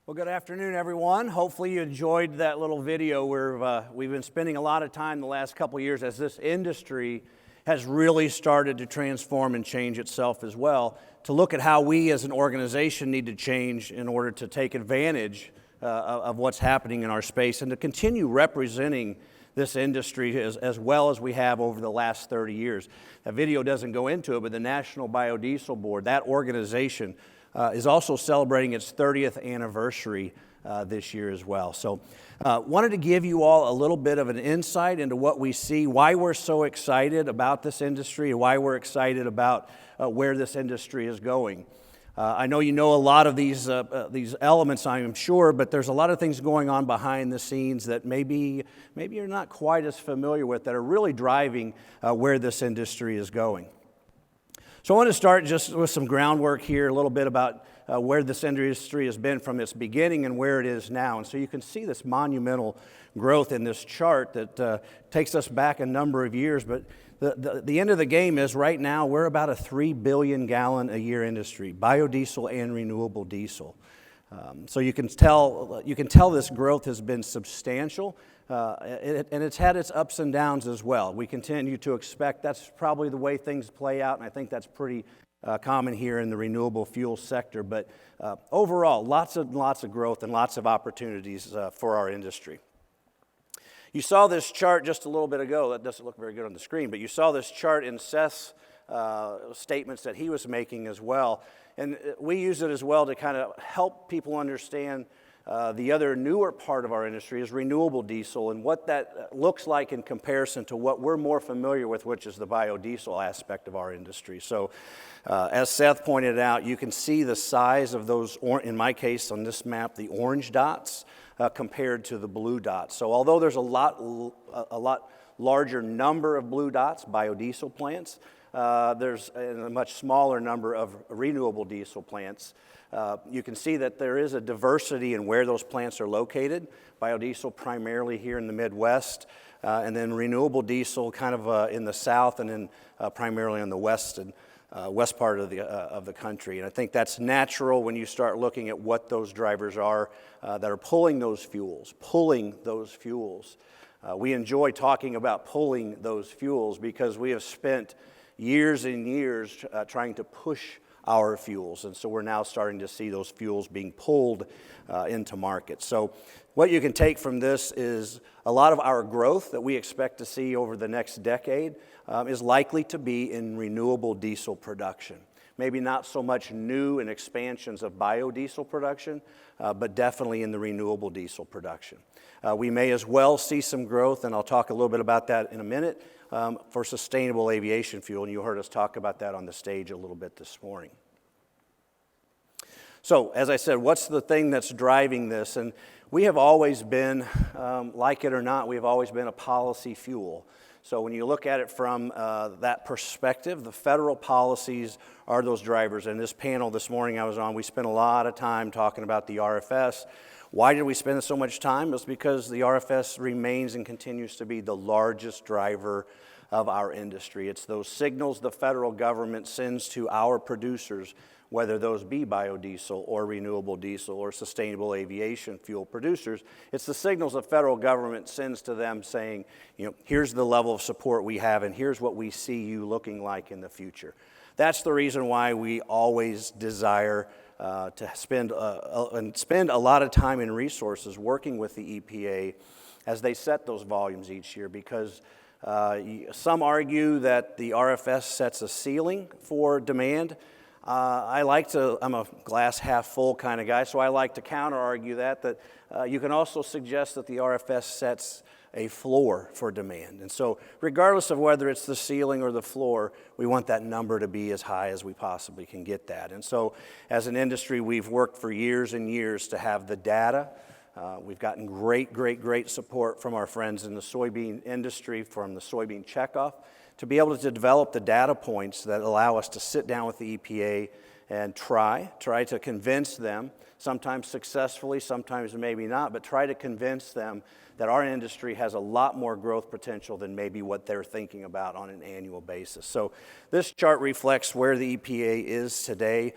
Well, good afternoon, everyone. Hopefully you enjoyed that little video where we've been spending a lot of time the last couple of years as this industry has really started to transform and change itself as well, to look at how we as an organization need to change in order to take advantage of what's happening in our space and to continue representing this industry as well as we have over the last 30 years. That video doesn't go into it, but the National Biodiesel Board, that organization, is also celebrating its 30th anniversary this year as well. So wanted to give you all a little bit of an insight into what we see, why we're so excited about this industry, and why we're excited about where this industry is going. I know you know a lot of these elements, I'm sure, but there's a lot of things going on behind the scenes that maybe you're not quite as familiar with that are really driving where this industry is going. So I want to start just with some groundwork here, a little bit about where this industry has been from its beginning and where it is now. And so you can see this monumental growth in this chart that takes us back a number of years. But the end of the game is right now we're about a 3 billion gallon a year industry, biodiesel and renewable diesel. So you can tell this growth has been substantial. And it's had its ups and downs as well. We continue to expect that's probably the way things play out, and I think that's pretty common here in the renewable fuel sector. But overall, lots of growth and lots of opportunities for our industry. You saw this chart just a little bit ago. That doesn't look very good on the screen, but you saw this chart in Seth's statements that he was making as well. And we use it as well to kind of help people understand the other newer part of our industry is renewable diesel and what that looks like in comparison to what we're more familiar with, which is the biodiesel aspect of our industry. So as Seth pointed out, you can see the size of those, in my case on this map, the orange dots compared to the blue dots. So although there's a lot larger number of blue dots, biodiesel plants, there's a much smaller number of renewable diesel plants. You can see that there is a diversity in where those plants are located. Biodiesel primarily here in the Midwest, and then renewable diesel kind of in the South, and then primarily in the west part of the country. And I think that's natural when you start looking at what those drivers are that are pulling those fuels. We enjoy talking about pulling those fuels because we have spent years and years trying to push our fuels, and so we're now starting to see those fuels being pulled into market. So what you can take from this is a lot of our growth that we expect to see over the next decade is likely to be in renewable diesel production. Maybe not so much new and expansions of biodiesel production, but definitely in the renewable diesel production. We may as well see some growth, and I'll talk a little bit about that in a minute, for sustainable aviation fuel, and you heard us talk about that on the stage a little bit this morning. So, as I said, what's the thing that's driving this? And we have always been, like it or not, we have always been a policy fuel. So when you look at it from that perspective, the federal policies are those drivers. And this panel this morning I was on, we spent a lot of time talking about the RFS. Why did we spend so much time? It's because the RFS remains and continues to be the largest driver of our industry. It's those signals the federal government sends to our producers, whether those be biodiesel or renewable diesel or sustainable aviation fuel producers. It's the signals the federal government sends to them saying, here's the level of support we have and here's what we see you looking like in the future. That's the reason why we always desire to spend a lot of time and resources working with the EPA as they set those volumes each year, because some argue that the RFS sets a ceiling for demand. I'm a glass half full kind of guy, so I like to counter argue that you can also suggest that the RFS sets a floor for demand. And so regardless of whether it's the ceiling or the floor, we want that number to be as high as we possibly can get that. And so as an industry, we've worked for years and years to have the data. We've gotten great support from our friends in the soybean industry, from the soybean checkoff, to be able to develop the data points that allow us to sit down with the EPA and try to convince them, sometimes successfully, sometimes maybe not, but try to convince them that our industry has a lot more growth potential than maybe what they're thinking about on an annual basis. So this chart reflects where the EPA is today,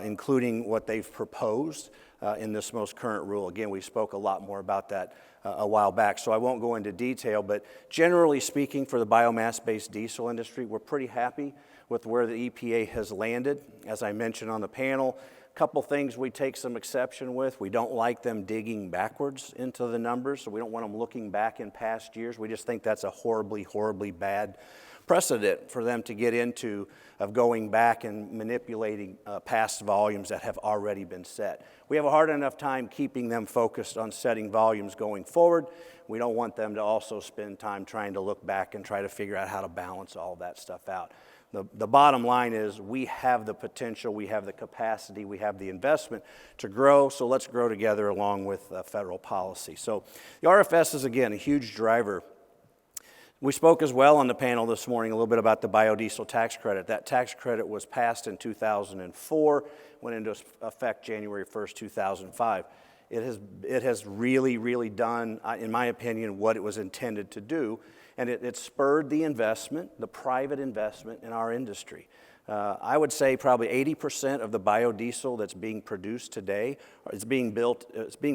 including what they've proposed. in this most current rule. Again, we spoke a lot more about that a while back, so I won't go into detail, but generally speaking, for the biomass-based diesel industry, we're pretty happy with where the EPA has landed. As I mentioned on the panel, a couple things we take some exception with. We don't like them digging backwards into the numbers, so we don't want them looking back in past years. We just think that's a horribly, horribly bad precedent for them to get into, of going back and manipulating past volumes that have already been set. We have a hard enough time keeping them focused on setting volumes going forward. We don't want them to also spend time trying to look back and try to figure out how to balance all that stuff out. The bottom line is we have the potential, we have the capacity, we have the investment to grow, so let's grow together along with federal policy. So the RFS is, again, a huge driver. We spoke as well on the panel this morning a little bit about the biodiesel tax credit. That tax credit was passed in 2004, went into effect January 1st, 2005. It has really, really done, in my opinion, what it was intended to do, and it spurred the investment, the private investment in our industry. I would say probably 80% of the biodiesel that's being produced today is being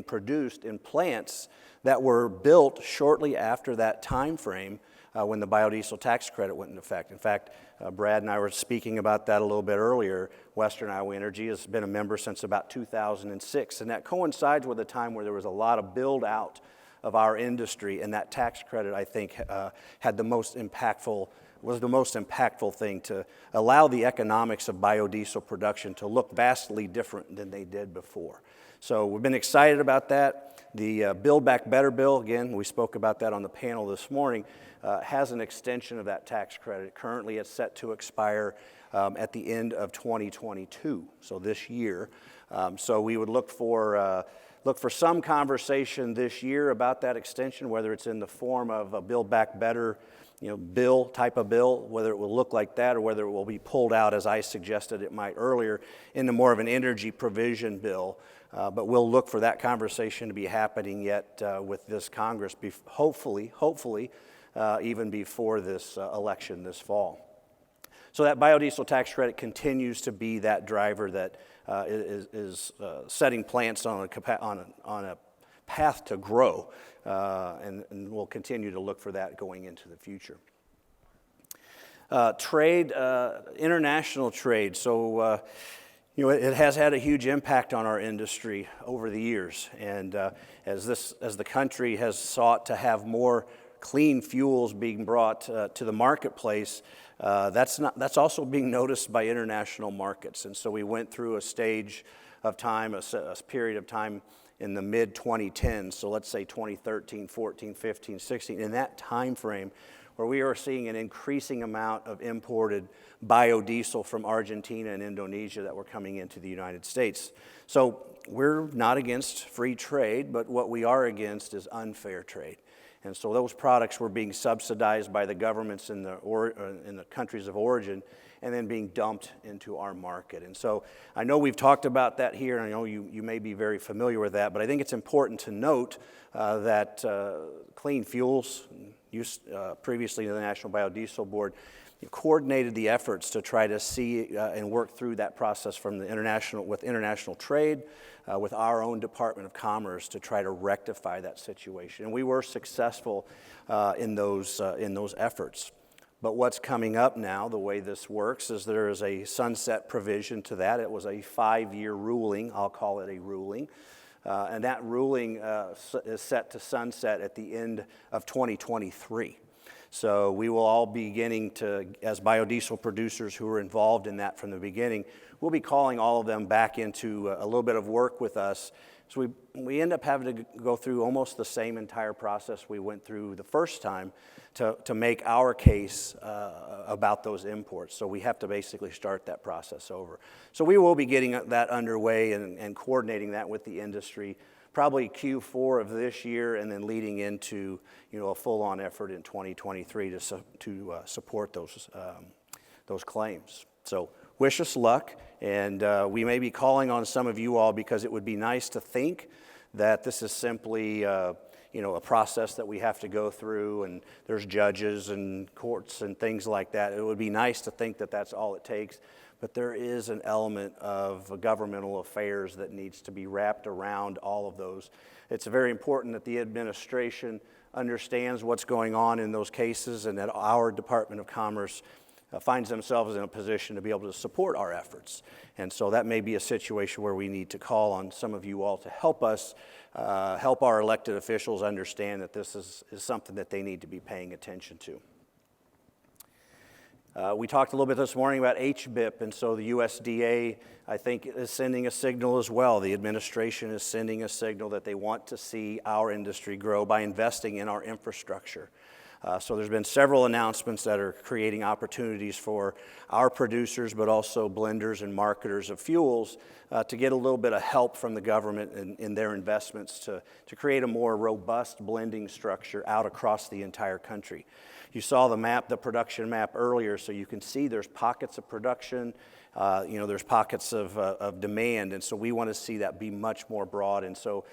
produced in plants that were built shortly after that time frame when the biodiesel tax credit went into effect. In fact, Brad and I were speaking about that a little bit earlier. Western Iowa Energy has been a member since about 2006, and that coincides with a time where there was a lot of build out of our industry, and that tax credit, I think, was the most impactful thing to allow the economics of biodiesel production to look vastly different than they did before. So we've been excited about that. The Build Back Better bill, again, we spoke about that on the panel this morning, has an extension of that tax credit. Currently, it's set to expire at the end of 2022, so this year. So we would look for some conversation this year about that extension, whether it's in the form of a Build Back Better type of bill, whether it will look like that or whether it will be pulled out, as I suggested it might earlier, into more of an energy provision bill. But we'll look for that conversation to be happening yet with this Congress, hopefully, even before this election this fall. So that biodiesel tax credit continues to be that driver that is setting plants on a path to grow, and we'll continue to look for that going into the future. Trade, international trade. So, it has had a huge impact on our industry over the years, and as the country has sought to have more clean fuels being brought to the marketplace, that's also being noticed by international markets. And so we went through a stage of time, a period of time in the mid-2010s, so let's say 2013, 14, 15, 16, in that time frame where we are seeing an increasing amount of imported biodiesel from Argentina and Indonesia that were coming into the United States. So we're not against free trade, but what we are against is unfair trade. And so those products were being subsidized by the governments in the countries of origin and then being dumped into our market. And so I know we've talked about that here, and I know you may be very familiar with that, but I think it's important to note that Clean Fuels, used previously to the National Biodiesel Board, coordinated the efforts to try to see and work through that process from the international trade, with our own Department of Commerce to try to rectify that situation. And we were successful in those efforts. But what's coming up now, the way this works, is there is a sunset provision to that. It was a 5-year ruling. I'll call it a ruling. And that ruling is set to sunset at the end of 2023. So we will all be beginning to, as biodiesel producers who were involved in that from the beginning, we'll be calling all of them back into a little bit of work with us. So we end up having to go through almost the same entire process we went through the first time to make our case about those imports. So we have to basically start that process over. So we will be getting that underway and coordinating that with the industry, probably Q4 of this year, and then leading into a full-on effort in 2023 to support those claims. So wish us luck, and we may be calling on some of you all because it would be nice to think that this is simply a process that we have to go through, and there's judges and courts and things like that. It would be nice to think that that's all it takes. but there is an element of governmental affairs that needs to be wrapped around all of those. It's very important that the administration understands what's going on in those cases and that our Department of Commerce finds themselves in a position to be able to support our efforts. And so that may be a situation where we need to call on some of you all to help us, help our elected officials understand that this is something that they need to be paying attention to. We talked a little bit this morning about HBIP, and so the USDA, I think, is sending a signal as well. The administration is sending a signal that they want to see our industry grow by investing in our infrastructure. So there's been several announcements that are creating opportunities for our producers, but also blenders and marketers of fuels to get a little bit of help from the government in their investments to create a more robust blending structure out across the entire country. You saw the map, the production map earlier, so you can see there's pockets of production, there's pockets of demand, and so we want to see that be much more broad. And so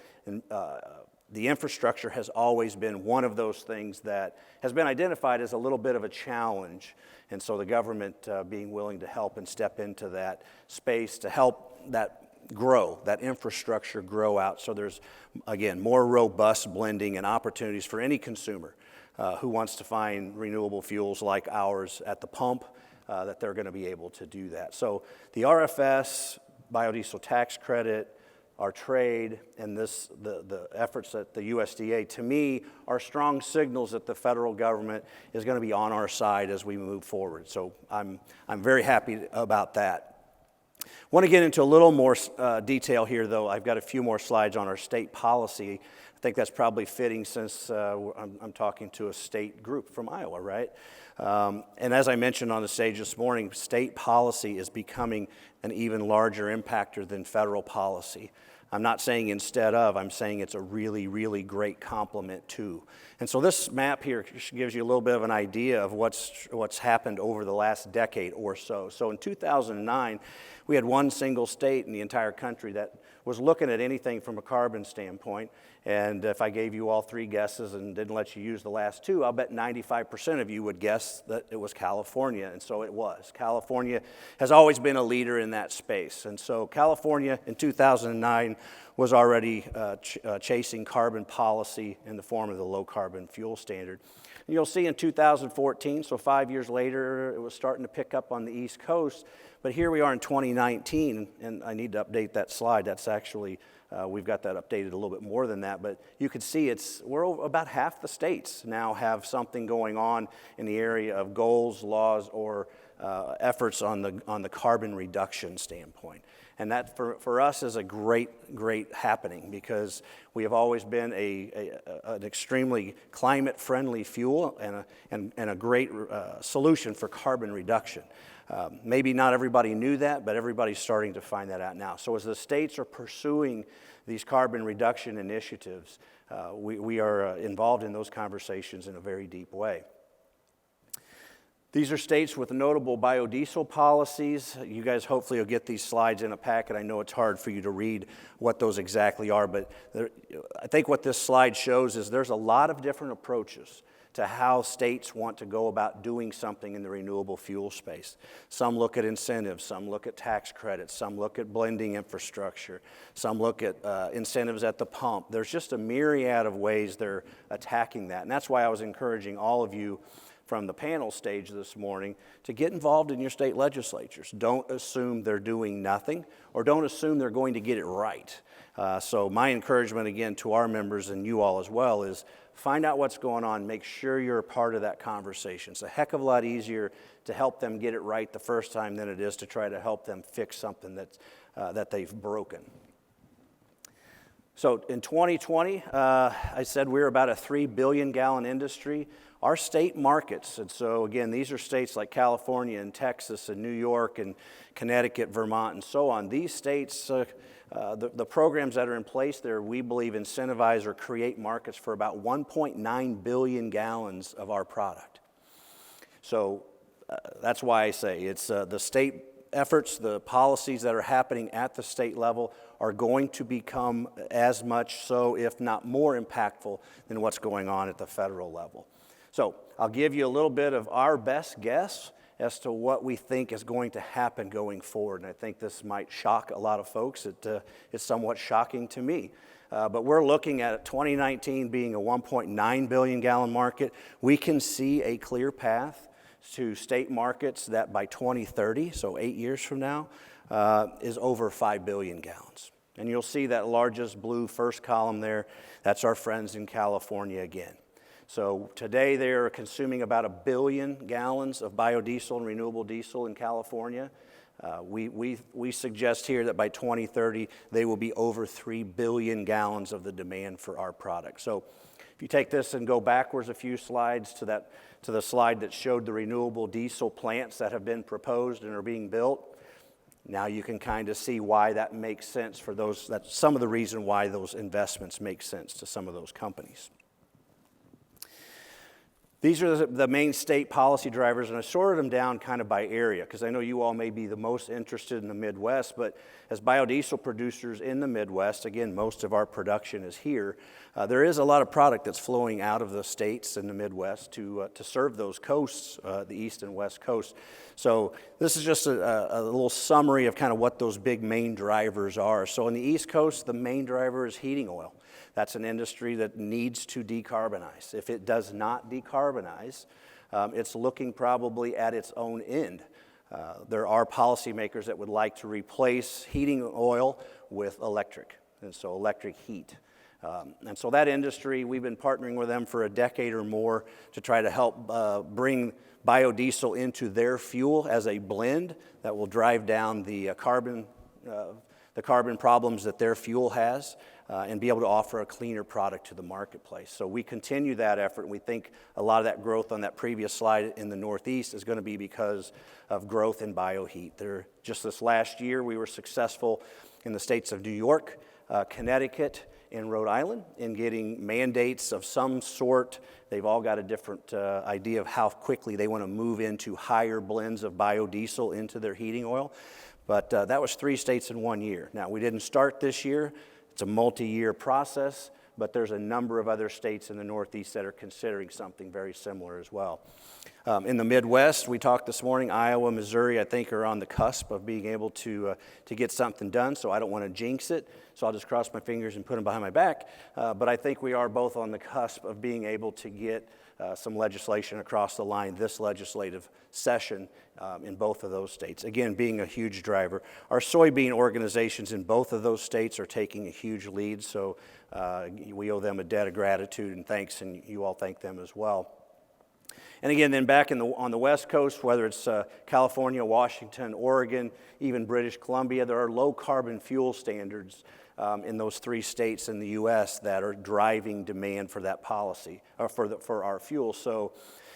the infrastructure has always been one of those things that has been identified as a little bit of a challenge. And so the government being willing to help and step into that space to help that grow, that infrastructure grow out. So there's, again, more robust blending and opportunities for any consumer who wants to find renewable fuels like ours at the pump, that they're going to be able to do that. So the RFS, biodiesel tax credit, our trade, and the efforts at the USDA, to me, are strong signals that the federal government is going to be on our side as we move forward. So I'm very happy about that. I want to get into a little more detail here, though. I've got a few more slides on our state policy. I think that's probably fitting since I'm talking to a state group from Iowa, right? And as I mentioned on the stage this morning, state policy is becoming an even larger impactor than federal policy. I'm not saying instead of, I'm saying it's a really, really great complement to. And so this map here gives you a little bit of an idea of what's happened over the last decade or so. So in 2009, we had one single state in the entire country that was looking at anything from a carbon standpoint. And if I gave you all three guesses and didn't let you use the last two, I'll bet 95% of you would guess that it was California, and so it was. California has always been a leader in that space. And so California in 2009 was already chasing carbon policy in the form of the low carbon fuel standard. And you'll see in 2014, so 5 years later, it was starting to pick up on the East Coast. But here we are in 2019, and I need to update that slide. That's actually, we've got that updated a little bit more than that. But you can see we're over, about half the states now have something going on in the area of goals, laws, or efforts on the carbon reduction standpoint. And that for us is a great happening because we have always been an extremely climate-friendly fuel and a great solution for carbon reduction. Maybe not everybody knew that, but everybody's starting to find that out now. So as the states are pursuing these carbon reduction initiatives, we are involved in those conversations in a very deep way. These are states with notable biodiesel policies. You guys hopefully will get these slides in a packet. I know it's hard for you to read what those exactly are, but I think what this slide shows is there's a lot of different approaches to how states want to go about doing something in the renewable fuel space. Some look at incentives, some look at tax credits, some look at blending infrastructure, some look at incentives at the pump. There's just a myriad of ways they're attacking that, and that's why I was encouraging all of you from the panel stage this morning to get involved in your state legislatures. Don't assume they're doing nothing, or don't assume they're going to get it right. So my encouragement again to our members and you all as well is find out what's going on, make sure you're a part of that conversation. It's a heck of a lot easier to help them get it right the first time than it is to try to help them fix something that they've broken. So in 2020, I said we're about a 3 billion gallon industry. Our state markets, and so again, these are states like California and Texas and New York and Connecticut, Vermont, and so on. These states, the programs that are in place there, we believe incentivize or create markets for about 1.9 billion gallons of our product. So that's why I say it's the state efforts, the policies that are happening at the state level are going to become as much so, if not more impactful than what's going on at the federal level. So I'll give you a little bit of our best guess as to what we think is going to happen going forward. And I think this might shock a lot of folks. It's somewhat shocking to me. But we're looking at 2019 being a 1.9 billion gallon market. We can see a clear path to state markets that by 2030, so 8 years from now, is over 5 billion gallons. And you'll see that largest blue first column there, that's our friends in California again. So today they are consuming about 1 billion gallons of biodiesel and renewable diesel in California. We suggest here that by 2030 they will be over 3 billion gallons of the demand for our product. So if you take this and go backwards a few slides to the slide that showed the renewable diesel plants that have been proposed and are being built, now you can kind of see why that makes sense for those. That's some of the reason why those investments make sense to some of those companies. These are the main state policy drivers, and I sorted them down kind of by area because I know you all may be the most interested in the Midwest, but as biodiesel producers in the Midwest, again, most of our production is here, there is a lot of product that's flowing out of the states in the Midwest to serve those coasts, the East and West Coast. So this is just a little summary of kind of what those big main drivers are. So on the East Coast, the main driver is heating oil. That's an industry that needs to decarbonize. If it does not decarbonize, it's looking probably at its own end. There are policymakers that would like to replace heating oil with electric, and so electric heat. And so that industry, we've been partnering with them for a decade or more to try to help bring biodiesel into their fuel as a blend that will drive down the carbon problems that their fuel has, and be able to offer a cleaner product to the marketplace. So we continue that effort, and we think a lot of that growth on that previous slide in the Northeast is going to be because of growth in bioheat. Just this last year, we were successful in the states of New York, Connecticut, and Rhode Island in getting mandates of some sort. They've all got a different idea of how quickly they want to move into higher blends of biodiesel into their heating oil. But that was 3 states in 1 year. Now, we didn't start this year. It's a multi-year process, but there's a number of other states in the Northeast that are considering something very similar as well. In the Midwest, we talked this morning, Iowa, Missouri, I think are on the cusp of being able to get something done, so I don't want to jinx it, so I'll just cross my fingers and put them behind my back. But I think we are both on the cusp of being able to get some legislation across the line this legislative session in both of those states. Again, being a huge driver. Our soybean organizations in both of those states are taking a huge lead, so we owe them a debt of gratitude and thanks, and you all thank them as well. And again, then back on the West Coast, whether it's California, Washington, Oregon, even British Columbia, there are low carbon fuel standards in those 3 states in the U.S. that are driving demand for that policy, or for our fuel. So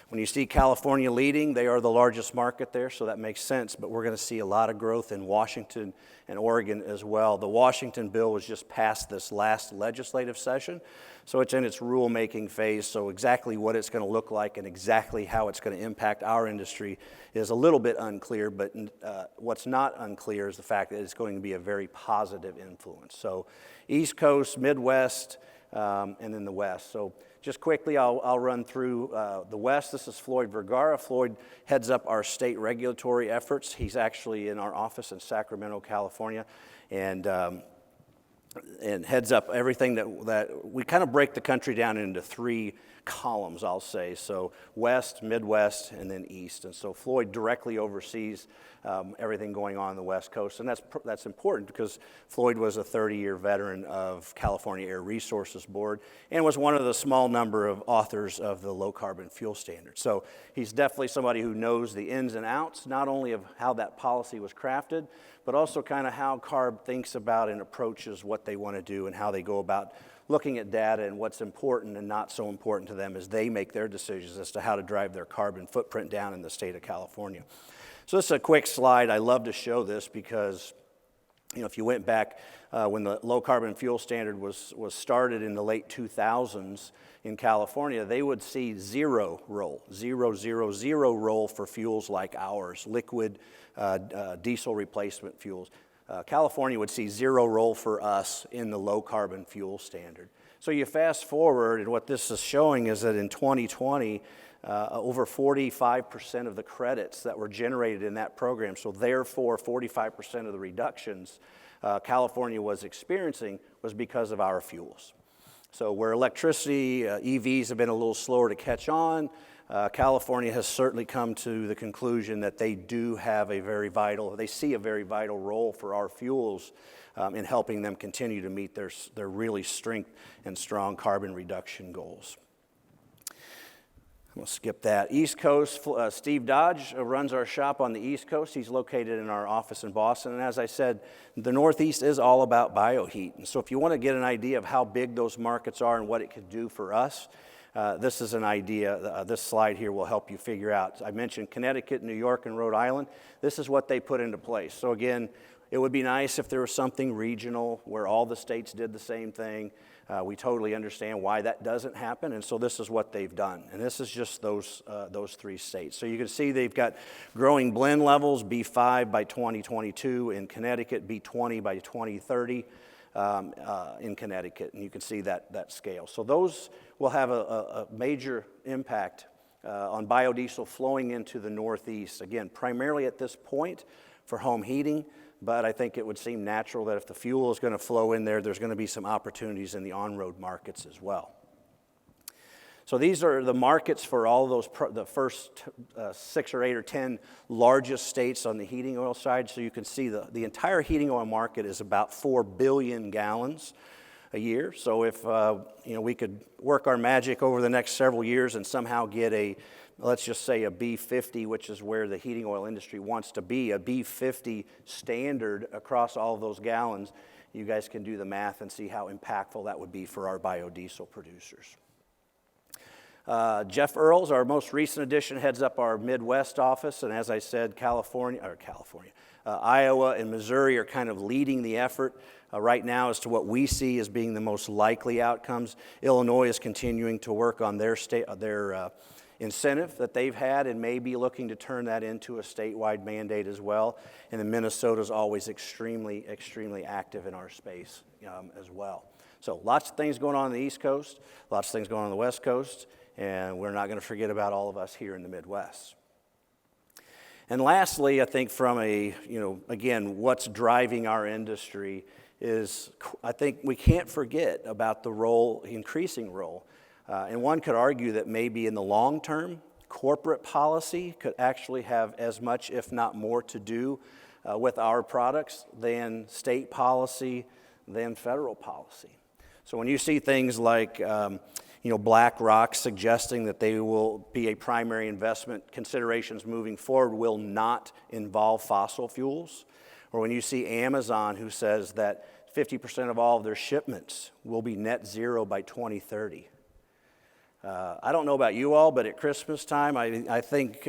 when you see California leading, they are the largest market there, so that makes sense. But we're going to see a lot of growth in Washington and Oregon as well. The Washington bill was just passed this last legislative session, so it's in its rulemaking phase. So exactly what it's going to look like and exactly how it's going to impact our industry is a little bit unclear. But what's not unclear is the fact that it's going to be a very positive influence. So East Coast, Midwest, and then the West. So just quickly, I'll run through the West. This is Floyd Vergara. Floyd heads up our state regulatory efforts. He's actually in our office in Sacramento, California, and heads up everything that we kind of break the country down into 3 columns, I'll say. So West, Midwest, and then East. And so Floyd directly oversees everything going on the West Coast. And that's important because Floyd was a 30-year veteran of California Air Resources Board and was one of the small number of authors of the low carbon fuel standard. So he's definitely somebody who knows the ins and outs, not only of how that policy was crafted, but also kind of how CARB thinks about and approaches what they want to do and how they go about looking at data and what's important and not so important to them as they make their decisions as to how to drive their carbon footprint down in the state of California. So this is a quick slide. I love to show this because, if you went back when the low carbon fuel standard was started in the late 2000s in California, they would see zero roll for fuels like ours, liquid diesel replacement fuels. California would see zero role for us in the low carbon fuel standard. So you fast forward, and what this is showing is that in 2020, over 45% of the credits that were generated in that program, so therefore 45% of the reductions California was experiencing was because of our fuels. So where electricity, EVs have been a little slower to catch on, California has certainly come to the conclusion that they see a very vital role for our fuels in helping them continue to meet their really strength and strong carbon reduction goals. I'm going to skip that. East Coast, Steve Dodge runs our shop on the East Coast. He's located in our office in Boston. And as I said, the Northeast is all about bioheat. And so if you want to get an idea of how big those markets are and what it could do for us, this is an idea. This slide here will help you figure out. I mentioned Connecticut, New York, and Rhode Island. This is what they put into place. So again, it would be nice if there was something regional where all the states did the same thing. We totally understand why that doesn't happen, and so this is what they've done. And this is just those three states. So you can see they've got growing blend levels, B5 by 2022 in Connecticut, B20 by 2030 in Connecticut, and you can see that scale. So those will have a major impact on biodiesel flowing into the Northeast, again, primarily at this point for home heating. But I think it would seem natural that if the fuel is going to flow in there, there's going to be some opportunities in the on-road markets as well. So these are the markets for all those, the first 6 or 8 or 10 largest states on the heating oil side. So you can see the entire heating oil market is about 4 billion gallons a year. So if we could work our magic over the next several years and somehow get let's just say a B50, which is where the heating oil industry wants to be, a B50 standard across all of those gallons, you guys can do the math and see how impactful that would be for our biodiesel producers. Jeff Earls, our most recent addition, heads up our Midwest office, and as I said, Iowa and Missouri are kind of leading the effort right now as to what we see as being the most likely outcomes. Illinois is continuing to work on their incentive that they've had and may be looking to turn that into a statewide mandate as well. And then Minnesota's always extremely, extremely active in our space as well. So lots of things going on the East Coast, lots of things going on the West Coast, and we're not going to forget about all of us here in the Midwest. And lastly, I think from again, what's driving our industry is I think we can't forget about the increasing role. And one could argue that maybe in the long term, corporate policy could actually have as much, if not more, to do with our products than state policy, than federal policy. So when you see things like BlackRock suggesting that they will be a primary investment, considerations moving forward will not involve fossil fuels, or when you see Amazon who says that 50% of all of their shipments will be net zero by 2030. I don't know about you all, but at Christmas time, I think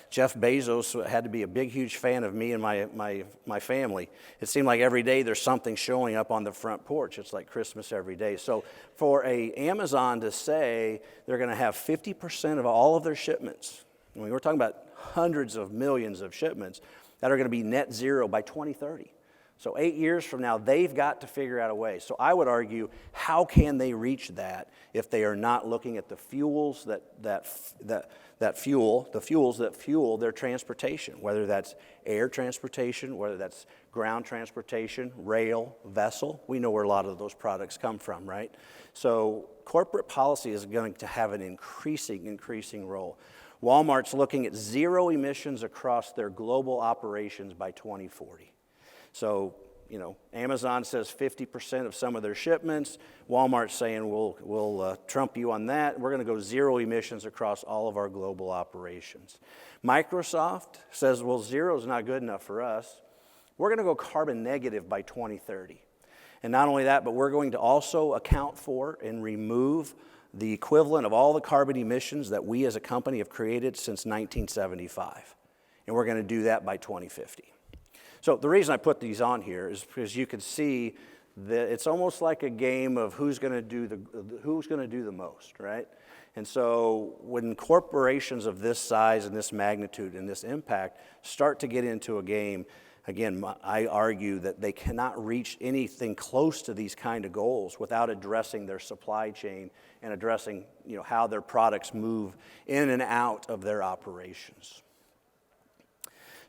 Jeff Bezos had to be a big, huge fan of me and my family. It seemed like every day there's something showing up on the front porch. It's like Christmas every day. So for Amazon to say they're going to have 50% of all of their shipments, I mean, we're talking about hundreds of millions of shipments that are going to be net zero by 2030. So 8 years from now, they've got to figure out a way. So I would argue, how can they reach that if they are not looking at the fuels that fuel their transportation, whether that's air transportation, whether that's ground transportation, rail, vessel. We know where a lot of those products come from, right? So corporate policy is going to have an increasing role. Walmart's looking at zero emissions across their global operations by 2040. So, Amazon says 50% of some of their shipments. Walmart's saying we'll trump you on that. We're going to go zero emissions across all of our global operations. Microsoft says, well, zero is not good enough for us. We're going to go carbon negative by 2030. And not only that, but we're going to also account for and remove the equivalent of all the carbon emissions that we as a company have created since 1975. And we're going to do that by 2050. So the reason I put these on here is because you can see that it's almost like a game of who's going to do the most, right? And so when corporations of this size and this magnitude and this impact start to get into a game, again, I argue that they cannot reach anything close to these kind of goals without addressing their supply chain and addressing, how their products move in and out of their operations.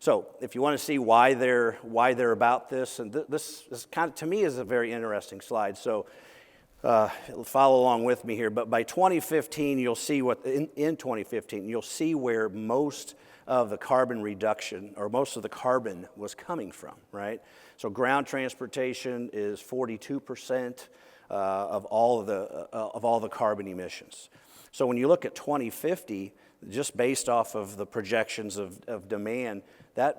So if you want to see why they're about this, and this is kind of, to me, is a very interesting slide. So follow along with me here. But by 2015, you'll see in 2015, you'll see where most of the carbon reduction, or most of the carbon, was coming from, right? So ground transportation is 42% of all the carbon emissions. So when you look at 2050, just based off of the projections of demand, that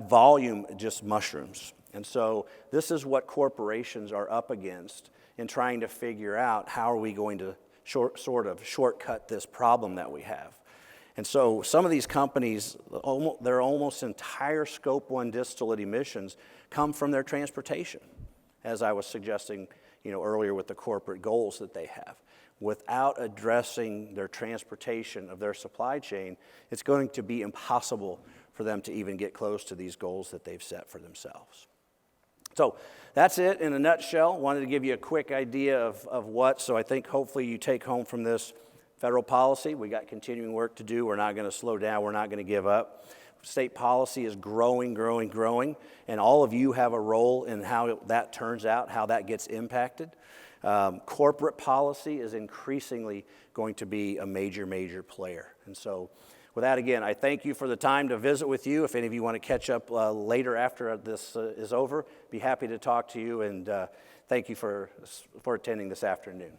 volume just mushrooms. And so this is what corporations are up against in trying to figure out how are we going to sort of shortcut this problem that we have. And so some of these companies, their almost entire Scope 1 distillate emissions come from their transportation, as I was suggesting earlier with the corporate goals that they have. Without addressing their transportation of their supply chain, it's going to be impossible for them to even get close to these goals that they've set for themselves. So that's it in a nutshell. Wanted to give you a quick idea of what, so I think hopefully you take home from this federal policy. We got continuing work to do. We're not going to slow down. We're not going to give up. State policy is growing, and all of you have a role in how that turns out, how that gets impacted. Corporate policy is increasingly going to be a major player. And so with that, again, I thank you for the time to visit with you. If any of you want to catch up later after this is over, be happy to talk to you, and thank you for attending this afternoon.